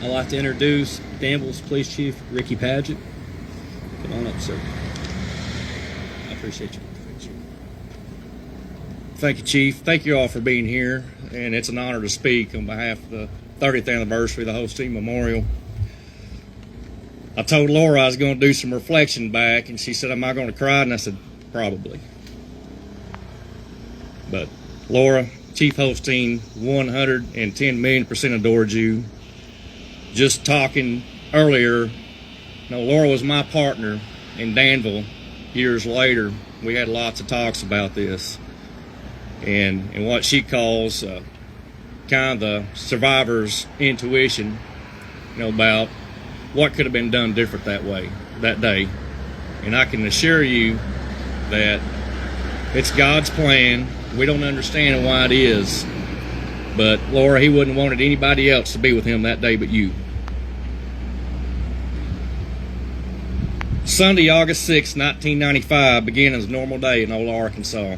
I'd like to introduce Danville's Police Chief, Ricky Padgett. Come on up, sir. I appreciate you. Thank you, Chief. Thank you all for being here, and it's an honor to speak on behalf of the 30th anniversary of the Holstein Memorial. I told Laura I was going to do some reflection back, and she said, "Am I going to cry?" And I said, "Probably." But Laura, Chief Holstein 110 million% adored you. Just talking earlier, Laura was my partner in Danville years later. We had lots of talks about this and what she calls kind of the survivor's intuition, about what could have been done different that day. And I can assure you that it's God's plan. We don't understand why it is, but Laura, he wouldn't have wanted anybody else to be with him that day but you. Sunday, August 6, 1995 began as a normal day in Ola, Arkansas.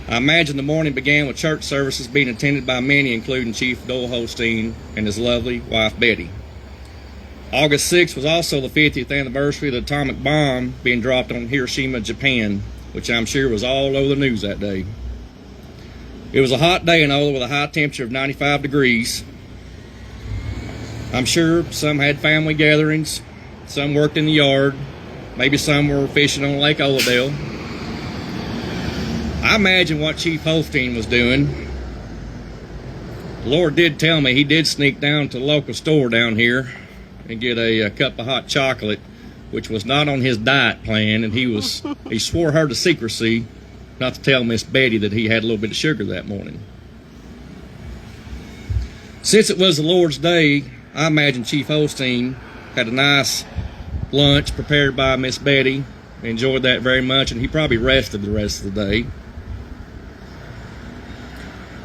I imagine the morning began with church services being attended by many, including Chief Doyle Holstein and his lovely wife, Betty. August 6 was also the 50th anniversary of the atomic bomb being dropped on Hiroshima, Japan, which I'm sure was all over the news that day. It was a hot day in Ola with a high temperature of 95 degrees. I'm sure some had family gatherings, some worked in the yard, maybe some were fishing on Lake Oladale. I imagine what Chief Holstein was doing. The Lord did tell me he did sneak down to the local store down here and get a cup of hot chocolate, which was not on his diet plan, and he swore her to secrecy not to tell Miss Betty that he had a little bit of sugar that morning. Since it was the Lord's Day, I imagine Chief Holstein had a nice lunch prepared by Miss Betty, enjoyed that very much, and he probably rested the rest of the day.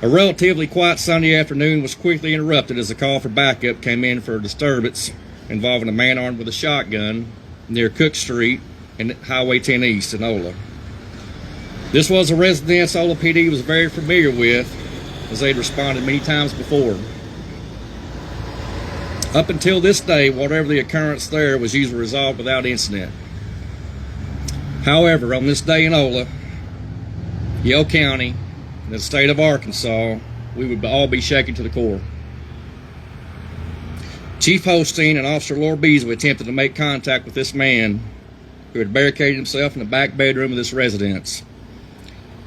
A relatively quiet Sunday afternoon was quickly interrupted as a call for backup came in for a disturbance involving a man armed with a shotgun near Cook Street and Highway 10 East in Ola. This was a residence Ola PD was very familiar with, as they'd responded many times before. Up until this day, whatever the occurrence there was usually resolved without incident. However, on this day in Ola, Yale County, in the state of Arkansas, we would all be shaken to the core. Chief Holstein and Officer Laura Beasley attempted to make contact with this man who had barricaded himself in the back bedroom of this residence.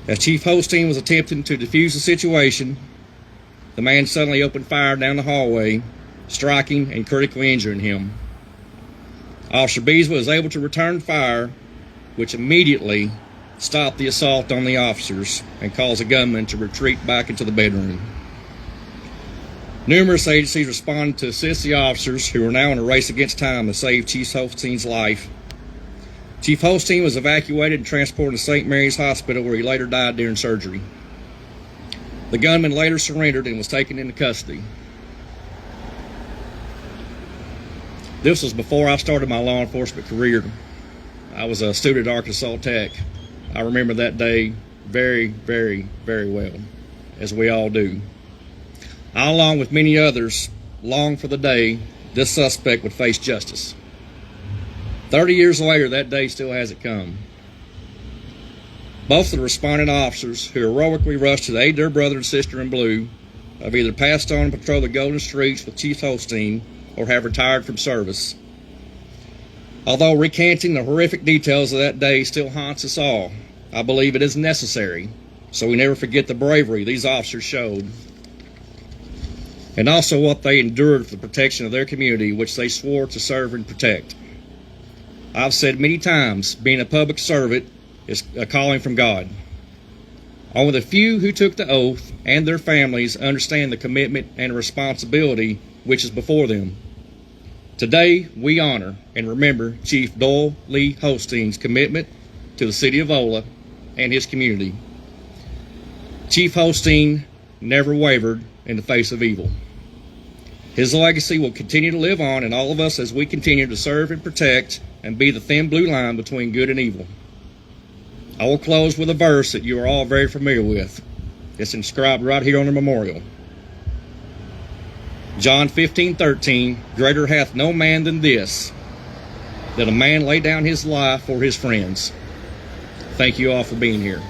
As Chief Holstein was attempting to defuse the situation, the man suddenly opened fire down the hallway, striking and critically injuring him. Officer Beasley was able to return fire, which immediately stopped the assault on the officers and caused the gunman to retreat back into the bedroom. Numerous agencies responded to assist the officers, who were now in a race against time to save Chief Holstein's life. Chief Holstein was evacuated and transported to St. Mary's Hospital, where he later died during surgery. The gunman later surrendered and was taken into custody. This was before I started my law enforcement career. I was a student at Arkansas Tech. I remember that day very, very, very well, as we all do. I, along with many others, longed for the day this suspect would face justice. 30 years later, that day still hasn't come. Both of the responding officers, who heroically rushed to aid their brother and sister in blue, have either passed on and patrolled the golden streets with Chief Holstein or have retired from service. Although recanting the horrific details of that day still haunts us all, I believe it is necessary so we never forget the bravery these officers showed, and also what they endured for the protection of their community, which they swore to serve and protect. I've said many times, being a public servant is a calling from God. Only the few who took the oath and their families understand the commitment and responsibility which is before them. Today, we honor and remember Chief Doyle Lee Holstein's commitment to the city of Ola and his community. Chief Holstein never wavered in the face of evil. His legacy will continue to live on in all of us as we continue to serve and protect and be the thin blue line between good and evil. I will close with a verse that you are all very familiar with. It's inscribed right here on the memorial. John 15:13, greater hath no man than this, that a man lay down his life for his friends. Thank you all for being here.